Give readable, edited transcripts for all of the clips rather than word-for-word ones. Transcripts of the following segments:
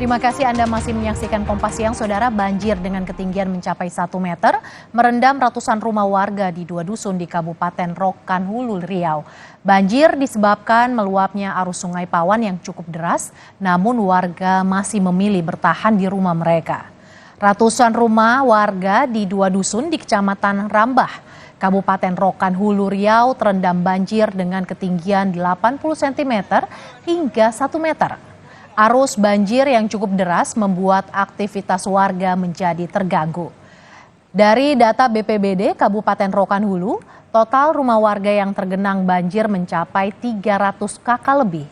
Terima kasih Anda masih menyaksikan Kompas Siang, Saudara. Banjir dengan ketinggian mencapai 1 meter merendam ratusan rumah warga di 2 dusun di Kabupaten Rokan Hulu, Riau. Banjir disebabkan meluapnya arus Sungai Pawan yang cukup deras, namun warga masih memilih bertahan di rumah mereka. Ratusan rumah warga di 2 dusun di Kecamatan Rambah, Kabupaten Rokan Hulu, Riau terendam banjir dengan ketinggian 80 cm hingga 1 meter. Arus banjir yang cukup deras membuat aktivitas warga menjadi terganggu. Dari data BPBD Kabupaten Rokan Hulu, total rumah warga yang tergenang banjir mencapai 300 kakak lebih.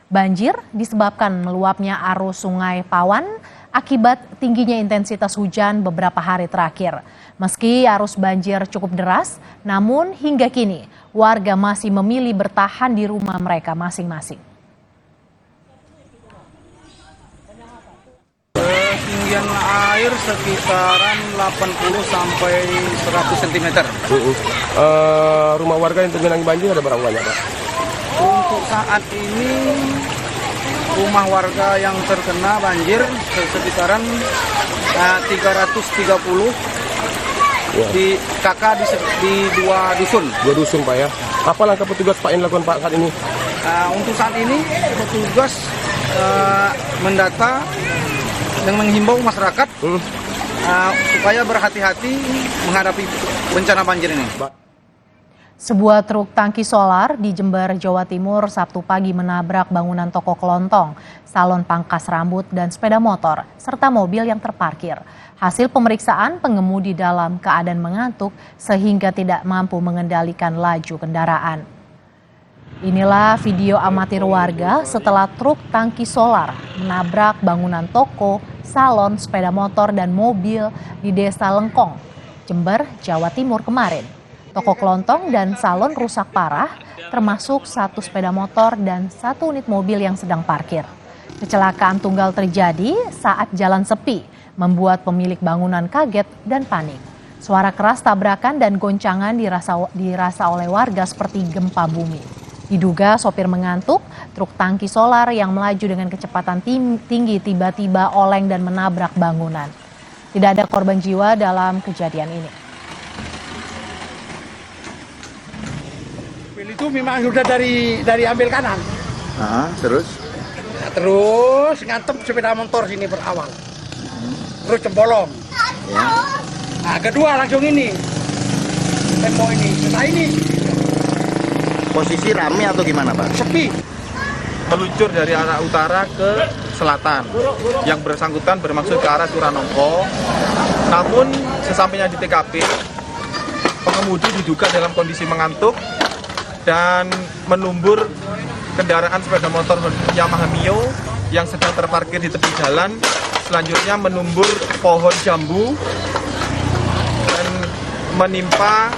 Banjir disebabkan meluapnya arus Sungai Pawan akibat tingginya intensitas hujan beberapa hari terakhir. Meski arus banjir cukup deras, namun hingga kini warga masih memilih bertahan di rumah mereka masing-masing. Ketinggian air sekitaran 80 sampai 100 cm. Rumah warga yang tergenang banjir ada berapa banyak, Pak? Untuk saat ini rumah warga yang terkena banjir sekitaran 330 Ya. di kakak di 2 dusun. 2 dusun, Pak, ya. Apa langkah petugas Pak yang dilakukan, Pak, saat ini? Untuk saat ini petugas mendata dan menghimbau masyarakat supaya berhati-hati menghadapi bencana banjir ini. Sebuah truk tangki solar di Jember, Jawa Timur Sabtu pagi menabrak bangunan toko kelontong, salon pangkas rambut dan sepeda motor, serta mobil yang terparkir. Hasil pemeriksaan, pengemudi dalam keadaan mengantuk sehingga tidak mampu mengendalikan laju kendaraan. Inilah video amatir warga setelah truk tangki solar menabrak bangunan toko, salon, sepeda motor, dan mobil di Desa Lengkong, Jember, Jawa Timur kemarin. Toko kelontong dan salon rusak parah, termasuk 1 sepeda motor dan 1 unit mobil yang sedang parkir. Kecelakaan tunggal terjadi saat jalan sepi, membuat pemilik bangunan kaget dan panik. Suara keras tabrakan dan goncangan dirasa oleh warga seperti gempa bumi. Diduga sopir mengantuk, truk tangki solar yang melaju dengan kecepatan tinggi tiba-tiba oleng dan menabrak bangunan. Tidak ada korban jiwa dalam kejadian ini. Itu memang sudah dari ambil kanan. Terus? Nah, terus ngantem sepeda motor sini berawal. Terus cembolong. Ya. Nah, kedua langsung ini. Tembok ini. Nah ini. Posisi rame atau gimana, Pak? Sepi. Meluncur dari arah utara ke selatan. Yang bersangkutan bermaksud ke arah Curanongko. Namun sesampainya di TKP, pengemudi diduga dalam kondisi mengantuk dan menumbur kendaraan sepeda motor Yamaha Mio yang sedang terparkir di tepi jalan. Selanjutnya menumbur pohon jambu dan menimpa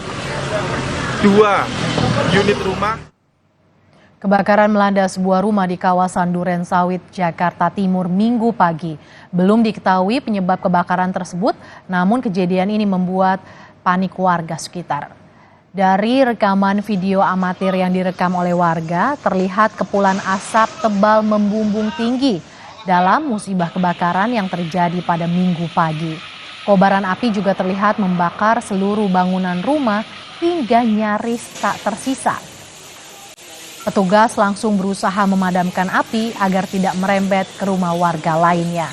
2 unit rumah. Kebakaran melanda sebuah rumah di kawasan Duren Sawit, Jakarta Timur Minggu pagi. Belum diketahui penyebab kebakaran tersebut, namun kejadian ini membuat panik warga sekitar. Dari rekaman video amatir yang direkam oleh warga, terlihat kepulan asap tebal membumbung tinggi dalam musibah kebakaran yang terjadi pada Minggu pagi. Kobaran api juga terlihat membakar seluruh bangunan rumah hingga nyaris tak tersisa. Petugas langsung berusaha memadamkan api agar tidak merembet ke rumah warga lainnya.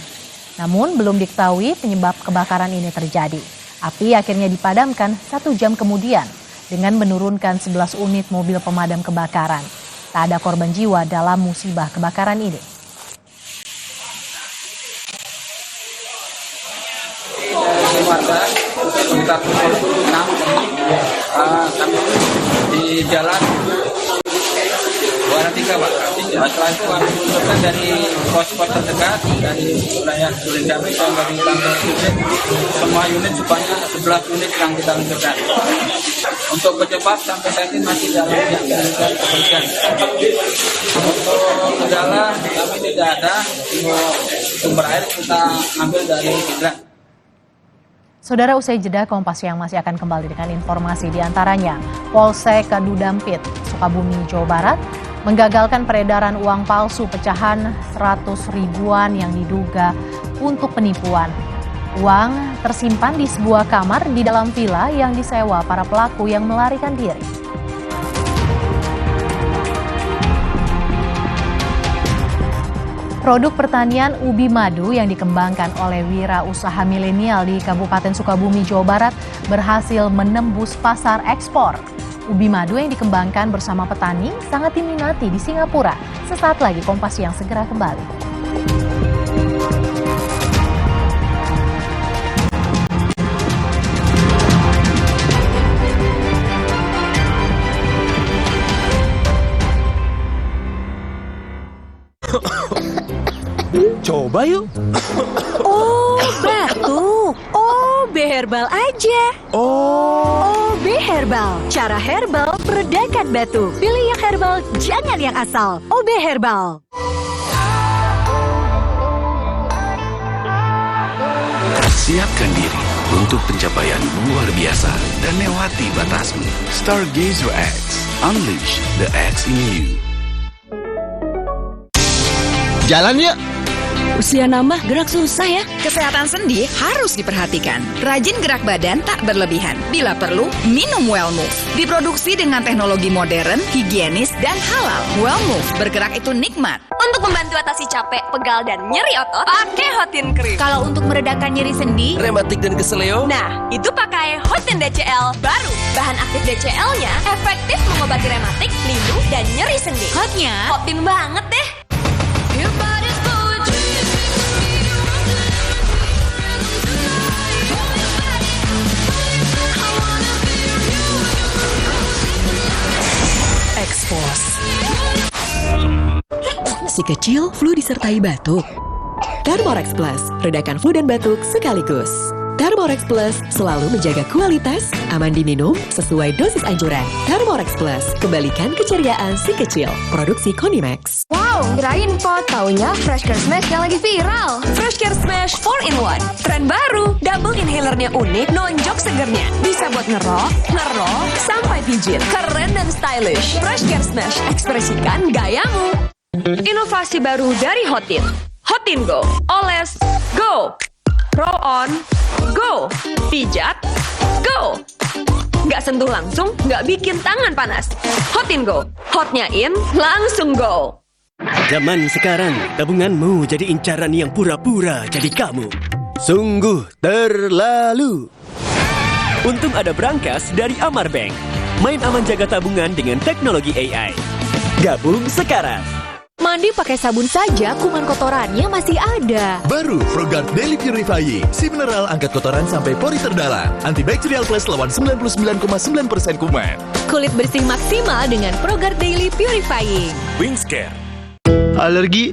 Namun belum diketahui penyebab kebakaran ini terjadi. Api akhirnya dipadamkan 1 jam kemudian dengan menurunkan 11 unit mobil pemadam kebakaran. Tak ada korban jiwa dalam musibah kebakaran ini. Warga sekitar pukul 6 kami di jalan Warna 3, Pak. Setelah itu kami menunjukkan dari pos-pos terdekat dari wilayah Duren Damai dan dari kantor unit, semua unit sebanyak 11 unit yang kita luncurkan. Untuk penyebab sampai saat ini masih dalam penyelidikan kepolisian. Untuk kendala kami tidak ada, sumber air kita ambil dari hidran. Saudara, usai jeda, Kompas Siang masih akan kembali dengan informasi diantaranya Polsek Kadudampit, Sukabumi, Jawa Barat menggagalkan peredaran uang palsu pecahan 100 ribuan yang diduga untuk penipuan. Uang tersimpan di sebuah kamar di dalam villa yang disewa para pelaku yang melarikan diri. Produk pertanian ubi madu yang dikembangkan oleh wirausaha milenial di Kabupaten Sukabumi, Jawa Barat berhasil menembus pasar ekspor. Ubi madu yang dikembangkan bersama petani sangat diminati di Singapura. Sesaat lagi Kompas Siang segera kembali. Coba yuk. Oh, batuk. OB Herbal aja. OB Herbal. Cara herbal meredakan batuk. Pilih yang herbal, jangan yang asal. OB Herbal. Siapkan diri untuk pencapaian luar biasa dan lewati batasmu. Stargazer X. Unleash the X in you. Jalan yuk. Usia nambah gerak susah ya. Kesehatan sendi harus diperhatikan. Rajin gerak badan tak berlebihan. Bila perlu, minum Wellmove. Diproduksi dengan teknologi modern, higienis, dan halal. Wellmove, bergerak itu nikmat. Untuk membantu atasi capek, pegal, dan nyeri otot, pakai Hotin Cream. Kalau untuk meredakan nyeri sendi, Rematik dan keseleo. Nah, itu pakai Hotin DCL baru. Bahan aktif DCL-nya efektif mengobati rematik, linu, dan nyeri sendi. hotnya Hotin banget deh. Expos. Si kecil flu disertai batuk. Thermorex Plus, redakan flu dan batuk sekaligus. Thermorex Plus selalu menjaga kualitas, aman diminum, sesuai dosis anjuran. Thermorex Plus, kembalikan keceriaan si kecil. Produksi Konimax. Wow, kirain pot. Taunya Fresh Care Smash yang lagi viral. Fresh Care Smash 4-in-1. Tren baru, double inhalernya unik, nonjok segernya. Bisa buat ngerok, sampai pijit. Keren dan stylish. Fresh Care Smash, ekspresikan gayamu. Inovasi baru dari Hotin. Hotin Go. Oles, go. Roll on, go. Pijat, go. Nggak sentuh langsung, nggak bikin tangan panas. Hotin Go. Hotnya in, langsung go. Zaman sekarang, tabunganmu jadi incaran yang pura-pura jadi kamu. Sungguh terlalu. Untung ada Brankas dari Amar Bank. Main aman jaga tabungan dengan teknologi AI. Gabung sekarang. Mandi pakai sabun saja, kuman kotorannya masih ada. Baru ProGuard Daily Purifying. Si mineral angkat kotoran sampai pori terdalam. Antibacterial Plus lawan 99,9% kuman. Kulit bersih maksimal dengan ProGuard Daily Purifying. Wingscare. Alergi,